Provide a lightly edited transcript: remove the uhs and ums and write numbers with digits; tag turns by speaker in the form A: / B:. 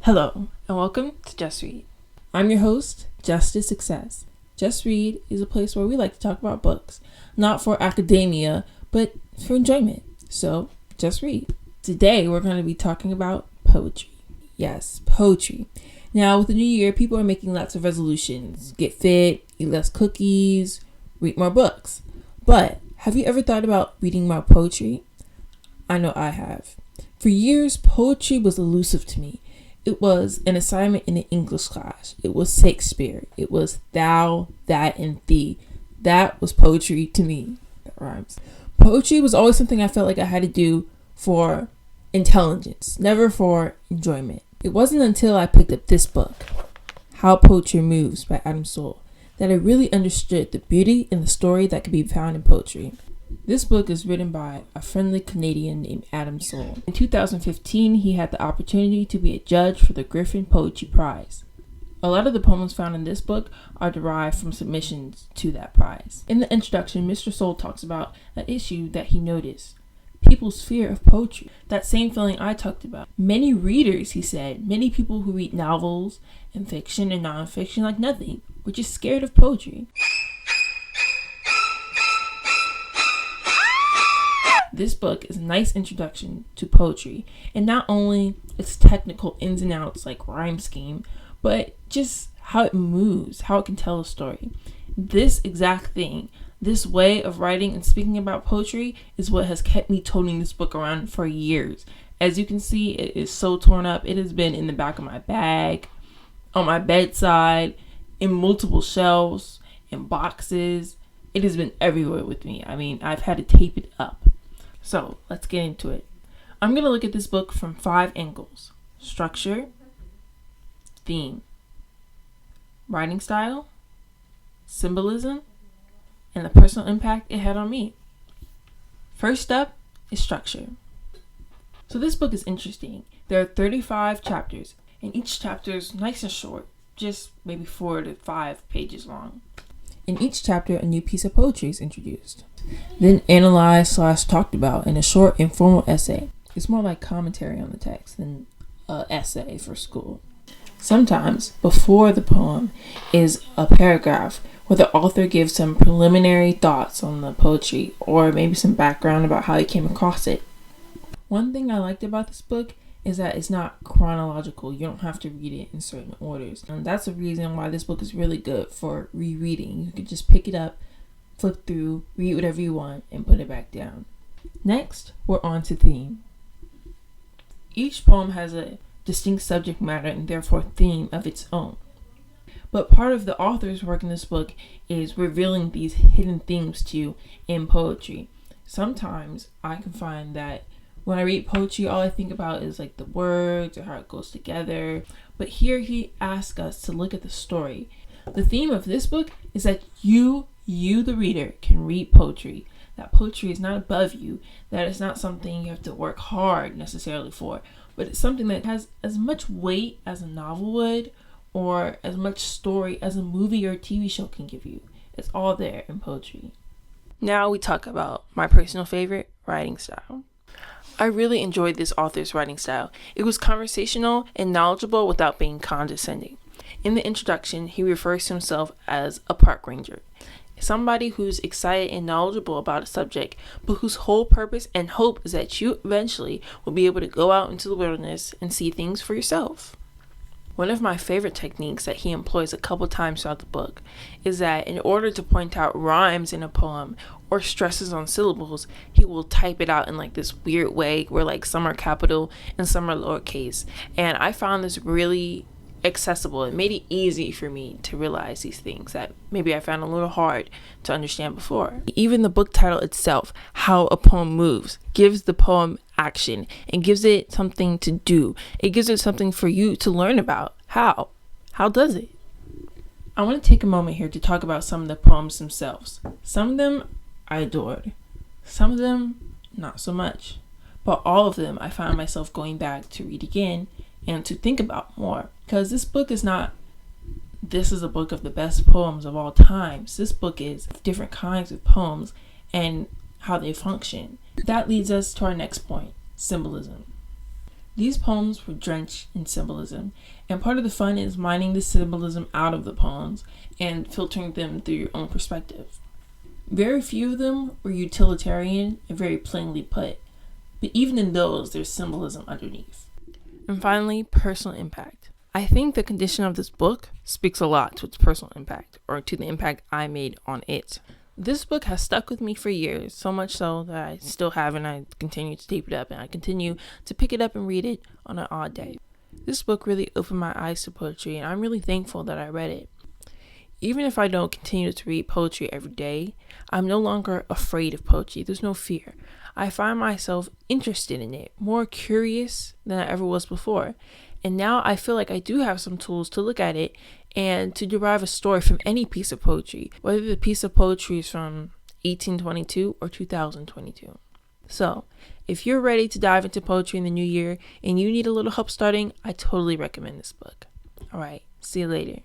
A: Hello, and welcome to Just Read. I'm your host, Justice Success. Just Read is a place where we like to talk about books, not for academia, but for enjoyment. So, just read. Today, we're going to be talking about poetry. Yes, poetry. Now, with the new year, people are making lots of resolutions. Get fit, eat less cookies, read more books. But, have you ever thought about reading more poetry? I know I have. For years, poetry was elusive to me. It was an assignment in an English class. It was Shakespeare. It was thou, that, and thee. That was poetry to me. That rhymes. Poetry was always something I felt like I had to do for intelligence, never for enjoyment. It wasn't until I picked up this book, How Poetry Moves by Adam Soul, that I really understood the beauty and the story that could be found in poetry. This book is written by a friendly Canadian named Adam Soul. In 2015, he had the opportunity to be a judge for the Griffin Poetry Prize. A lot of the poems found in this book are derived from submissions to that prize. In the introduction, Mr. Soul talks about an issue that he noticed. People's fear of poetry. That same feeling I talked about. Many readers, he said, many people who read novels and fiction and nonfiction like nothing, were just scared of poetry. This book is a nice introduction to poetry, and not only its technical ins and outs like rhyme scheme, but just how it moves, how it can tell a story. This exact thing, this way of writing and speaking about poetry is what has kept me toting this book around for years. As you can see, it is so torn up. It has been in the back of my bag, on my bedside, in multiple shelves, in boxes. It has been everywhere with me. I mean, I've had to tape it up. So, let's get into it. I'm going to look at this book from 5 angles: structure, theme, writing style, symbolism, and the personal impact it had on me. First up is structure. So this book is interesting. There are 35 chapters, and each chapter is nice and short, just maybe 4 to 5 pages long. In each chapter, a new piece of poetry is introduced, then analyzed/talked about in a short, informal essay. It's more like commentary on the text than an essay for school. Sometimes, before the poem is a paragraph where the author gives some preliminary thoughts on the poetry, or maybe some background about how he came across it. One thing I liked about this book is that it's not chronological. You don't have to read it in certain orders. And that's the reason why this book is really good for rereading. You can just pick it up, flip through, read whatever you want, and put it back down. Next, we're on to theme. Each poem has a distinct subject matter and therefore theme of its own. But part of the author's work in this book is revealing these hidden themes to you in poetry. Sometimes I can find that when I read poetry, all I think about is like the words or how it goes together. But here he asks us to look at the story. The theme of this book is that you the reader, can read poetry. That poetry is not above you. That it's not something you have to work hard necessarily for. But it's something that has as much weight as a novel would, or as much story as a movie or TV show can give you. It's all there in poetry. Now we talk about my personal favorite, writing style. I really enjoyed this author's writing style. It was conversational and knowledgeable without being condescending. In the introduction, he refers to himself as a park ranger, somebody who's excited and knowledgeable about a subject, but whose whole purpose and hope is that you eventually will be able to go out into the wilderness and see things for yourself. One of my favorite techniques that he employs a couple times throughout the book is that in order to point out rhymes in a poem or stresses on syllables, he will type it out in like this weird way where like some are capital and some are lowercase. And I found this really accessible. It made it easy for me to realize these things that maybe I found a little hard to understand before. Even the book title itself, How a Poem Moves, gives the poem action and gives it something to do. It gives it something for you to learn about. How? How does it? I want to take a moment here to talk about some of the poems themselves. Some of them I adored. Some of them not so much. But all of them I found myself going back to read again and to think about more. Because this book is not, this is a book of the best poems of all times. This book is different kinds of poems and how they function. That leads us to our next point, symbolism. These poems were drenched in symbolism, and part of the fun is mining the symbolism out of the poems and filtering them through your own perspective. Very few of them were utilitarian and very plainly put, but even in those, there's symbolism underneath. And finally, personal impact. I think the condition of this book speaks a lot to its personal impact, or to the impact I made on it. This book has stuck with me for years, so much so that I still have, and I continue to tape it up, and I continue to pick it up and read it on an odd day. This book really opened my eyes to poetry, and I'm really thankful that I read it. Even if I don't continue to read poetry every day, I'm no longer afraid of poetry. There's no fear. I find myself interested in it, more curious than I ever was before. And now I feel like I do have some tools to look at it and to derive a story from any piece of poetry, whether the piece of poetry is from 1822 or 2022. So, if you're ready to dive into poetry in the new year and you need a little help starting, I totally recommend this book. All right, see you later.